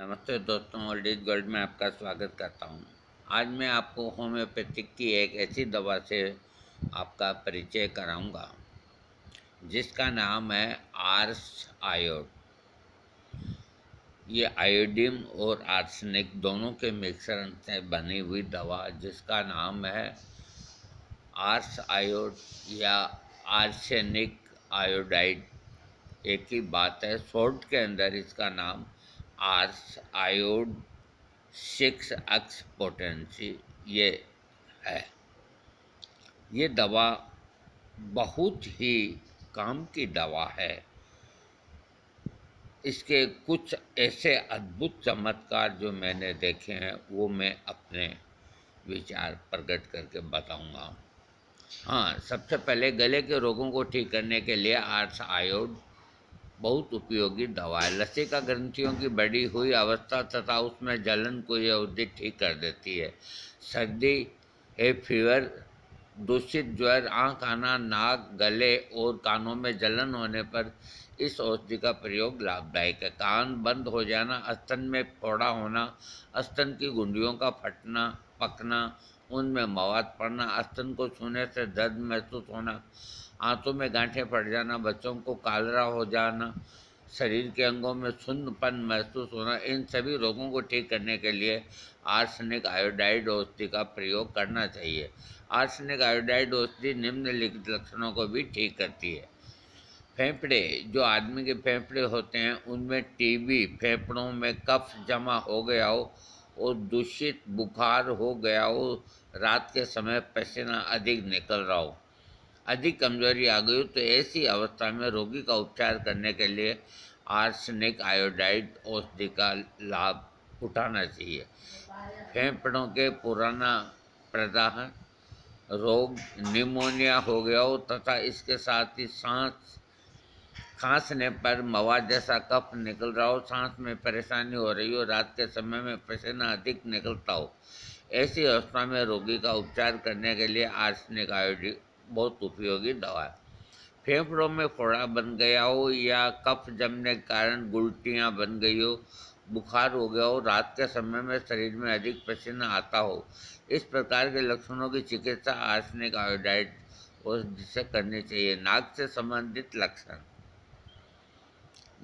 नमस्ते दोस्तों, old is gold में आपका स्वागत करता हूं। आज मैं आपको होम्योपैथिक की एक ऐसी दवा से आपका परिचय कराऊंगा जिसका नाम है आर्स आयोड। ये आयोडीन और आर्सेनिक दोनों के मिश्रण से बनी हुई दवा जिसका नाम है आर्स आयोड या आर्सेनिक आयोडाइड। एक ही बात है, शॉर्ट के अंदर इसका नाम आर्स आयोड 6x पोटेंसी ये है। ये दवा बहुत ही काम की दवा है। इसके कुछ ऐसे अद्भुत चमत्कार जो मैंने देखे हैं वो मैं अपने विचार प्रकट करके बताऊंगा। हाँ, सबसे पहले गले के रोगों को ठीक करने के लिए आर्स आयोड बहुत उपयोगी दवा है। लसिका ग्रंथियों की बढ़ी हुई अवस्था तथा उसमें जलन को यह अवधि ठीक कर देती है। सर्दी, है फीवर, दूषित ज्वर, आँख आना, नाक, गले और कानों में जलन होने पर इस औषधि का प्रयोग लाभदायक है। कान बंद हो जाना, स्तन में फोड़ा होना, स्तन की गुंडियों का फटना, पकना, उनमें मवाद पड़ना, स्तन को छूने से दर्द महसूस होना, आंतों में गांठें पड़ जाना, बच्चों को कालरा हो जाना, शरीर के अंगों में शून्यपन महसूस होना, इन सभी रोगों को ठीक करने के लिए आर्सेनिक आयोडाइड औषधि का प्रयोग करना चाहिए। आर्सेनिक आयोडाइड औषधि निम्नलिखित लक्षणों को भी ठीक करती है। फेफड़े, जो आदमी के फेफड़े होते हैं उनमें टीबी, फेफड़ों में कफ जमा हो गया हो और दूषित बुखार हो गया हो, रात के समय पसीना अधिक निकल रहा हो, अधिक कमजोरी आ गई हो, तो ऐसी अवस्था में रोगी का उपचार करने के लिए आर्सेनिक आयोडाइड औषधि का लाभ उठाना चाहिए। फेफड़ों के पुराना प्रदाह रोग, निमोनिया हो गया हो तथा इसके साथ ही खांसने पर मवाद जैसा कफ निकल रहा हो, सांस में परेशानी हो रही हो, रात के समय में पसीना अधिक निकलता हो, ऐसी अवस्था में रोगी का उपचार करने के लिए आर्सेनिक आयोडाइड बहुत उपयोगी दवा है। फेफड़ों में फोड़ा बन गया हो या कफ जमने के कारण गुल्टियाँ बन गई हो, बुखार हो गया हो, रात के समय में शरीर में अधिक पसीना आता हो, इस प्रकार के लक्षणों की चिकित्सा आर्सेनिक आयोडाइड औषधि से करनी चाहिए। नाक से संबंधित लक्षण,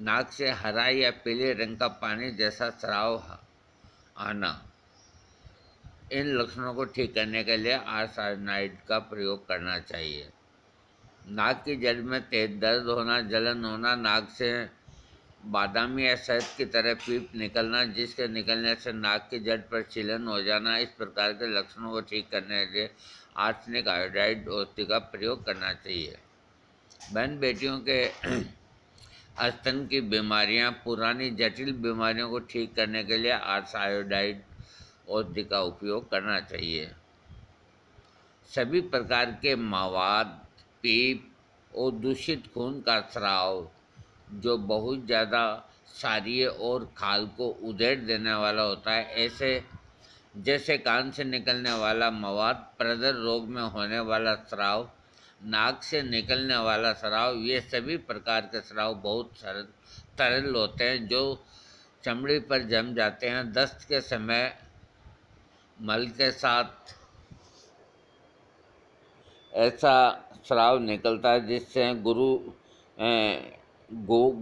नाक से हरा या पीले रंग का पानी जैसा स्राव आना, इन लक्षणों को ठीक करने के लिए आर्सेनाइड का प्रयोग करना चाहिए। नाक की जड़ में तेज दर्द होना, जलन होना, नाक से बादामी या शहद की तरह पीप निकलना जिसके निकलने से नाक की जड़ पर छीलन हो जाना, इस प्रकार के लक्षणों को ठीक करने के लिए आर्सेनिक आयोडाइड औषधि का प्रयोग करना चाहिए। बहन बेटियों के स्तन की बीमारियां, पुरानी जटिल बीमारियों को ठीक करने के लिए आर्स आयोडाइड औषधि का उपयोग करना चाहिए। सभी प्रकार के मवाद, पीप और दूषित खून का स्राव जो बहुत ज़्यादा क्षारीय और खाल को उधेड़ देने वाला होता है, ऐसे जैसे कान से निकलने वाला मवाद, प्रदर रोग में होने वाला स्राव, नाक से निकलने वाला स्राव, ये सभी प्रकार के स्राव बहुत तरल होते हैं जो चमड़ी पर जम जाते हैं। दस्त के समय मल के साथ ऐसा स्राव निकलता है जिससे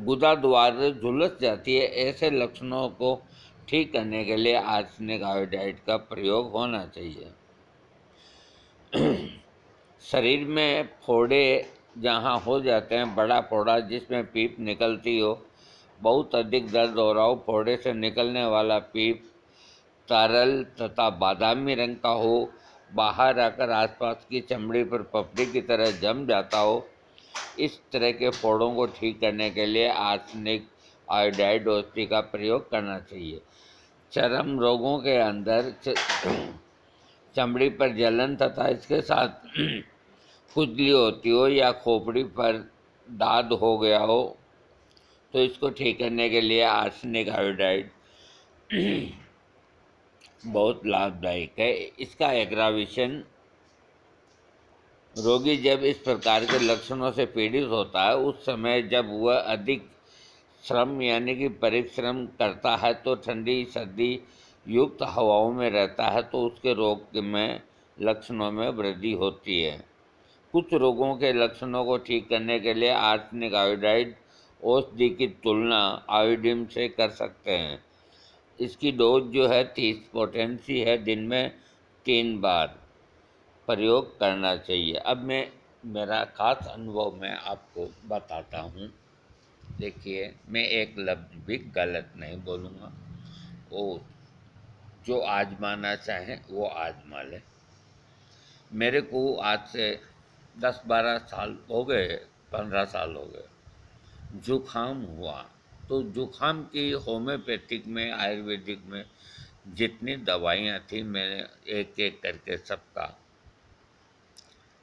गुदा द्वार झुलस जाती है। ऐसे लक्षणों को ठीक करने के लिए आर्सेनिक आयोडाइड का प्रयोग होना चाहिए। शरीर में फोड़े जहाँ हो जाते हैं, बड़ा फोड़ा जिसमें पीप निकलती हो, बहुत अधिक दर्द हो रहा हो, फोड़े से निकलने वाला पीप तरल तथा बादामी रंग का हो, बाहर आकर आसपास की चमड़ी पर पपड़ी की तरह जम जाता हो, इस तरह के फोड़ों को ठीक करने के लिए आर्सेनिक आयोडाइड औषधि का प्रयोग करना चाहिए। चर्म रोगों के अंदर चमड़ी पर जलन तथा इसके साथ खुजली होती हो या खोपड़ी पर दाद हो गया हो, तो इसको ठीक करने के लिए आर्सेनिक आयोडाइड बहुत लाभदायक है। इसका एग्रावेशन, रोगी जब इस प्रकार के लक्षणों से पीड़ित होता है उस समय जब वह अधिक श्रम यानी कि परिश्रम करता है तो ठंडी सर्दी युक्त हवाओं में रहता है तो उसके रोग में लक्षणों में वृद्धि होती है। कुछ रोगों के लक्षणों को ठीक करने के लिए आर्सेनिक आयोडाइड औषधि की तुलना आयोडीन से कर सकते हैं। इसकी डोज जो है 30 पोटेंसी है, दिन में 3 बार प्रयोग करना चाहिए। अब मैं मेरा खास अनुभव मैं आपको बताता हूँ। देखिए, मैं एक लफ्ज़ भी गलत नहीं बोलूँगा। वो जो आजमाना चाहें वो आजमा लें। मेरे को आज से 10-12 साल हो गए, 15 साल हो गए, जुखाम हुआ। तो जुखाम की होम्योपैथिक में, आयुर्वेदिक में जितनी दवाइयाँ थी, मैंने एक एक करके सबका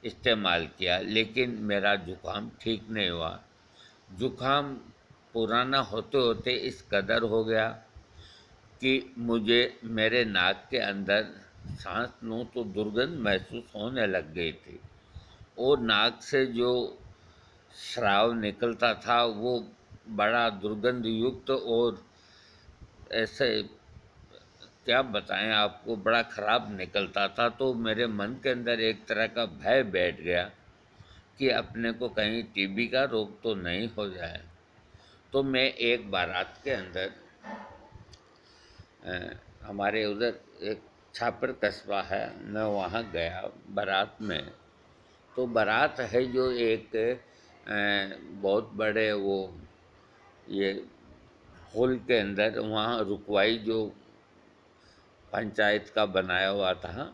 इस्तेमाल किया, लेकिन मेरा जुखाम ठीक नहीं हुआ। जुखाम पुराना होते होते इस कदर हो गया कि मुझे मेरे नाक के अंदर सांस लूँ तो दुर्गंध महसूस होने लग गई थी, और नाक से जो स्राव निकलता था वो बड़ा दुर्गंध युक्त और ऐसे क्या बताएं आपको, बड़ा ख़राब निकलता था। तो मेरे मन के अंदर एक तरह का भय बैठ गया कि अपने को कहीं टीबी का रोग तो नहीं हो जाए। तो मैं एक बारात के अंदर हमारे उधर एक छापर कस्बा है, मैं वहाँ गया बारात में। तो बारात है जो एक बहुत बड़े वो ये हॉल के अंदर वहाँ रुकवाई जो पंचायत का बनाया हुआ था।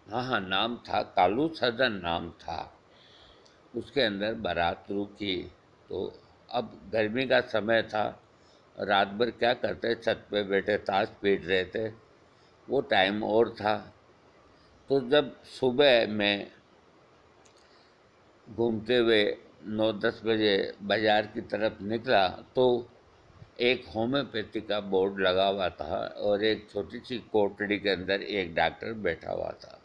हाँ हाँ, नाम था कालू सदन नाम था। उसके अंदर बारात रुकी। तो अब गर्मी का समय था, रात भर क्या करते, छत पे बैठे ताश पीट रहे थे, वो टाइम और था। तो जब सुबह में घूमते हुए 9-10 बजे बाज़ार की तरफ निकला तो एक होम्योपैथी का बोर्ड लगा हुआ था और एक छोटी सी कोठड़ी के अंदर एक डॉक्टर बैठा हुआ था।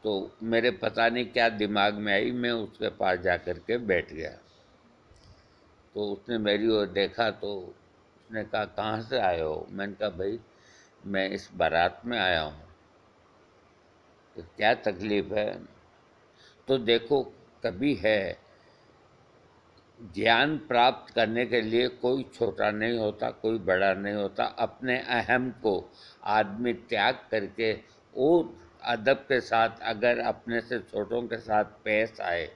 तो मेरे पता नहीं क्या दिमाग में आई, मैं उसके पास जा कर के बैठ गया। तो उसने मेरी ओर देखा तो उसने कहा, कहाँ से आए हो? मैंने कहा, भाई मैं इस बारात में आया हूँ। तो क्या तकलीफ़ है? तो देखो, कभी है, ज्ञान प्राप्त करने के लिए कोई छोटा नहीं होता, कोई बड़ा नहीं होता। अपने अहम को आदमी त्याग करके और अदब के साथ अगर अपने से छोटों के साथ पेश आए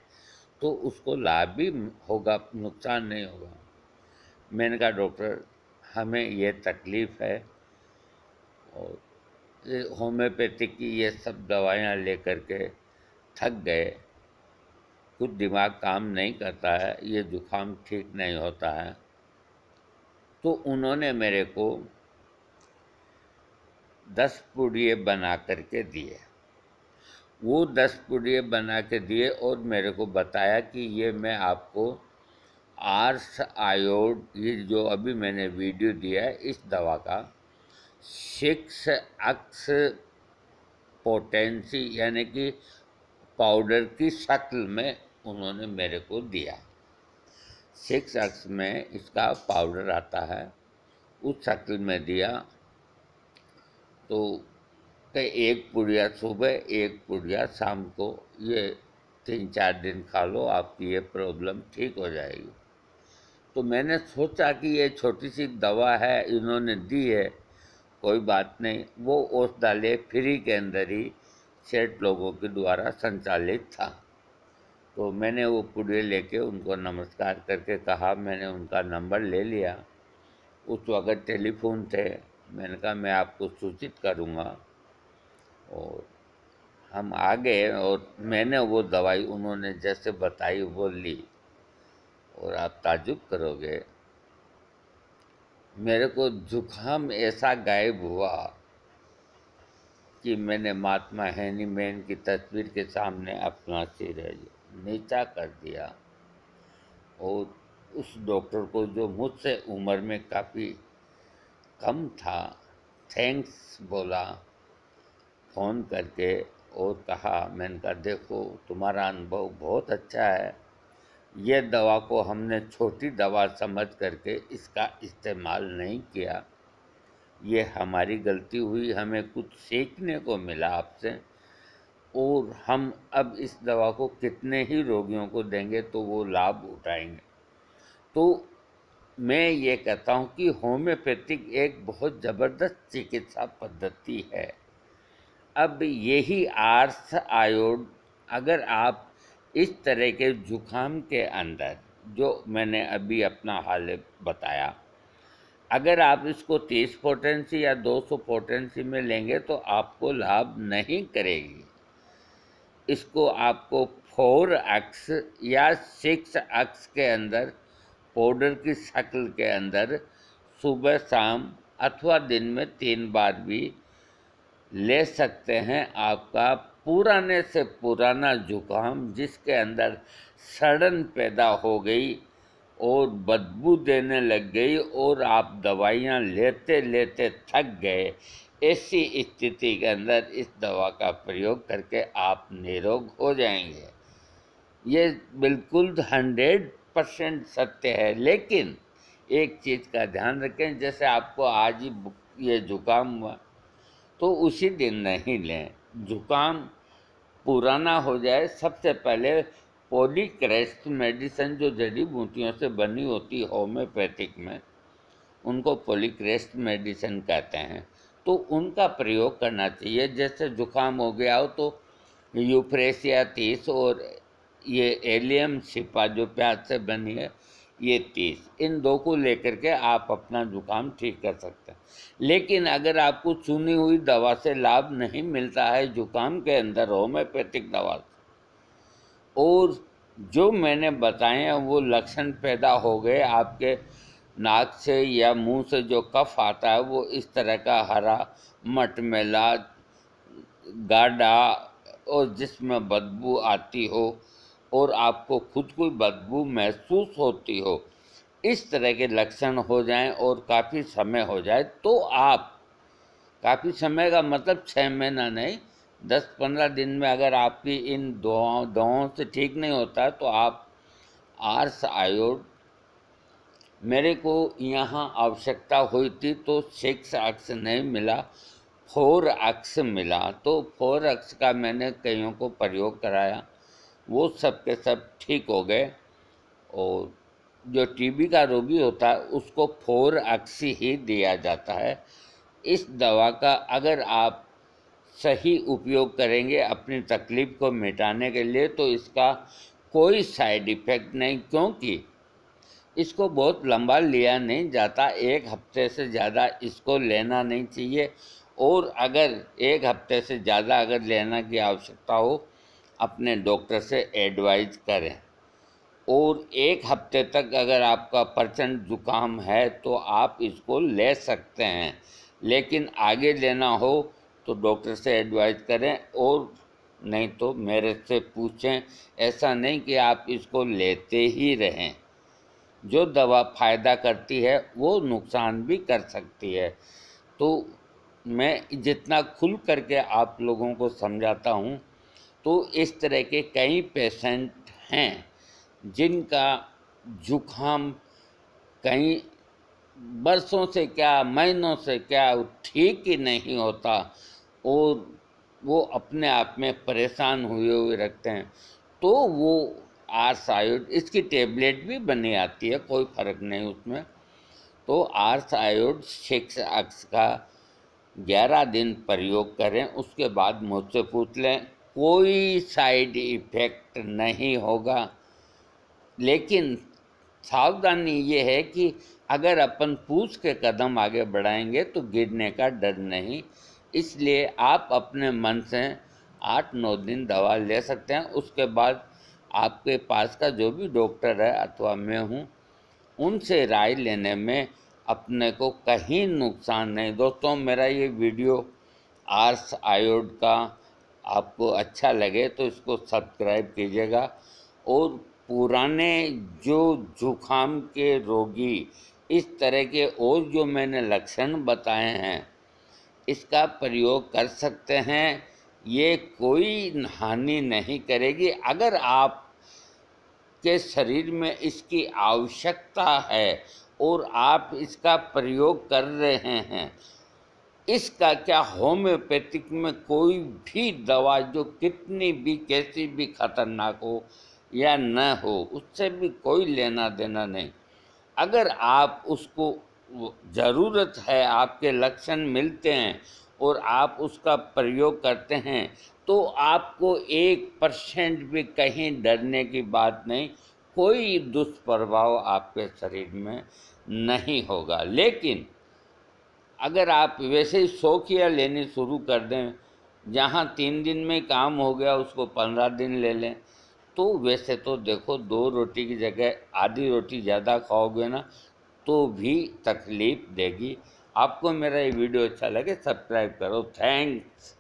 तो उसको लाभ भी होगा, नुकसान नहीं होगा। मैंने कहा, डॉक्टर हमें ये तकलीफ़ है और ये होम्योपैथिक की ये सब दवाइयाँ लेकर के थक गए, कुछ दिमाग काम नहीं करता है, ये जुखाम ठीक नहीं होता है। तो उन्होंने मेरे को 10 पुड़िये बना करके दिए। वो 10 पुड़िये बना के दिए और मेरे को बताया कि ये मैं आपको आर्स आयोड, ये जो अभी मैंने वीडियो दिया है इस दवा का 6 अक्स पोटेंसी यानी कि पाउडर की शक्ल में उन्होंने मेरे को दिया। 6 अक्स में इसका पाउडर आता है, उस शक्ल में दिया। तो एक पुड़िया सुबह, एक पुड़िया शाम को, ये 3-4 दिन खा लो, आपकी ये प्रॉब्लम ठीक हो जाएगी। तो मैंने सोचा कि ये छोटी सी दवा है, इन्होंने दी है, कोई बात नहीं। वो औषधालय फ्री के अंदर ही सेठ लोगों के द्वारा संचालित था। तो मैंने वो पुड़िये लेके उनको नमस्कार करके कहा, मैंने उनका नंबर ले लिया। उस वक़्त टेलीफोन थे। मैंने कहा, मैं आपको सूचित करूँगा। और हम आ गए और मैंने वो दवाई उन्होंने जैसे बताई वो ली, और आप ताज्जुब करोगे, मेरे को जुखाम ऐसा गायब हुआ कि मैंने महात्मा हैनीमैन की तस्वीर के सामने अपना सिर नीचा कर दिया। और उस डॉक्टर को, जो मुझसे उम्र में काफ़ी कम था, थैंक्स बोला फ़ोन करके और कहा, मैंने कहा, देखो तुम्हारा अनुभव बहुत अच्छा है, ये दवा को हमने छोटी दवा समझ करके इसका इस्तेमाल नहीं किया। ये हमारी गलती हुई, हमें कुछ सीखने को मिला आपसे। और हम अब इस दवा को कितने ही रोगियों को देंगे तो वो लाभ उठाएंगे। तो मैं ये कहता हूँ कि होम्योपैथिक एक बहुत ज़बरदस्त चिकित्सा पद्धति है। अब यही आर्स आयोड अगर आप इस तरह के जुखाम के अंदर, जो मैंने अभी अपना हाल बताया, अगर आप इसको 30 पोटेंसी या 200 पोटेंसी में लेंगे तो आपको लाभ नहीं करेगी। इसको आपको 4x या 6x के अंदर पाउडर की शक्ल के अंदर सुबह शाम अथवा दिन में 3 बार भी ले सकते हैं। आपका पुराने से पुराना जुकाम जिसके अंदर सड़न पैदा हो गई और बदबू देने लग गई और आप दवाइयाँ लेते लेते थक गए, ऐसी स्थिति के अंदर इस दवा का प्रयोग करके आप निरोग हो जाएंगे। ये बिल्कुल 100% सत्य है। लेकिन एक चीज़ का ध्यान रखें, जैसे आपको आज ही ये जुकाम हुआ तो उसी दिन नहीं लें। जुकाम पुराना हो जाए, सबसे पहले पॉलीक्रेस्ट मेडिसिन जो जड़ी बूटियों से बनी होती है होम्योपैथिक में, उनको पॉलीक्रेस्ट मेडिसिन कहते हैं, तो उनका प्रयोग करना चाहिए। जैसे जुकाम हो गया हो तो यूफ्रेसिया 30 और ये एलियम सिपा जो प्याज से बनी है ये 30, इन दो को लेकर के आप अपना जुकाम ठीक कर सकते हैं। लेकिन अगर आपको चुनी हुई दवा से लाभ नहीं मिलता है जुकाम के अंदर होम्योपैथिक दवा से, और जो मैंने बताए हैं वो लक्षण पैदा हो गए, आपके नाक से या मुंह से जो कफ आता है वो इस तरह का हरा मटमैला गाढ़ा और जिसमें बदबू आती हो और आपको खुद कोई बदबू महसूस होती हो, इस तरह के लक्षण हो जाएं और काफ़ी समय हो जाए तो आप, काफ़ी समय का मतलब 6 महीना नहीं, 10-15 दिन में अगर आपकी इन दवाओं से ठीक नहीं होता तो आप आर्स आयोड, मेरे को यहाँ आवश्यकता हुई थी तो 6x नहीं मिला, 4x मिला। तो 4x का मैंने कईयों को प्रयोग कराया, वो सब के सब ठीक हो गए। और जो टीबी का रोगी होता है उसको 4x ही दिया जाता है। इस दवा का अगर आप सही उपयोग करेंगे अपनी तकलीफ़ को मिटाने के लिए तो इसका कोई साइड इफ़ेक्ट नहीं, क्योंकि इसको बहुत लंबा लिया नहीं जाता। 1 हफ्ते से ज़्यादा इसको लेना नहीं चाहिए। और अगर 1 हफ्ते से ज़्यादा अगर लेना की आवश्यकता हो अपने डॉक्टर से एडवाइज करें। और 1 हफ्ते तक अगर आपका प्रचंड जुकाम है तो आप इसको ले सकते हैं, लेकिन आगे लेना हो तो डॉक्टर से एडवाइज करें और नहीं तो मेरे से पूछें। ऐसा नहीं कि आप इसको लेते ही रहें। जो दवा फ़ायदा करती है वो नुकसान भी कर सकती है। तो मैं जितना खुल करके आप लोगों को समझाता हूँ, तो इस तरह के कई पेशेंट हैं जिनका जुखाम कई बरसों से क्या महीनों से क्या ठीक ही नहीं होता और वो अपने आप में परेशान हुए रखते हैं। तो वो आर्स आयोड, इसकी टेबलेट भी बनी आती है, कोई फ़र्क नहीं उसमें। तो आर्स आयोड 6x का 11 दिन प्रयोग करें, उसके बाद मुझसे पूछ लें, कोई साइड इफ़ेक्ट नहीं होगा। लेकिन सावधानी ये है कि अगर अपन पूछ के कदम आगे बढ़ाएंगे तो गिरने का डर नहीं। इसलिए आप अपने मन से 8-9 दिन दवा ले सकते हैं। उसके बाद आपके पास का जो भी डॉक्टर है अथवा मैं हूँ, उनसे राय लेने में अपने को कहीं नुकसान नहीं। दोस्तों, मेरा ये वीडियो आर्स आयोड का आपको अच्छा लगे तो इसको सब्सक्राइब कीजिएगा। और पुराने जो जुखाम के रोगी इस तरह के और जो मैंने लक्षण बताए हैं, इसका प्रयोग कर सकते हैं। ये कोई हानि नहीं करेगी। अगर आप के शरीर में इसकी आवश्यकता है और आप इसका प्रयोग कर रहे हैं, इसका क्या होम्योपैथिक में कोई भी दवा जो कितनी भी कैसी भी खतरनाक हो या न हो, उससे भी कोई लेना देना नहीं। अगर आप उसको ज़रूरत है, आपके लक्षण मिलते हैं और आप उसका प्रयोग करते हैं, तो आपको 1% भी कहीं डरने की बात नहीं, कोई दुष्प्रभाव आपके शरीर में नहीं होगा। लेकिन अगर आप वैसे ही शौकिया लेनी शुरू कर दें, जहाँ 3 दिन में काम हो गया उसको 15 दिन ले लें, तो वैसे तो देखो 2 रोटी की जगह आधी रोटी ज़्यादा खाओगे ना तो भी तकलीफ़ देगी। आपको मेरा ये वीडियो अच्छा लगे सब्सक्राइब करो। थैंक्स।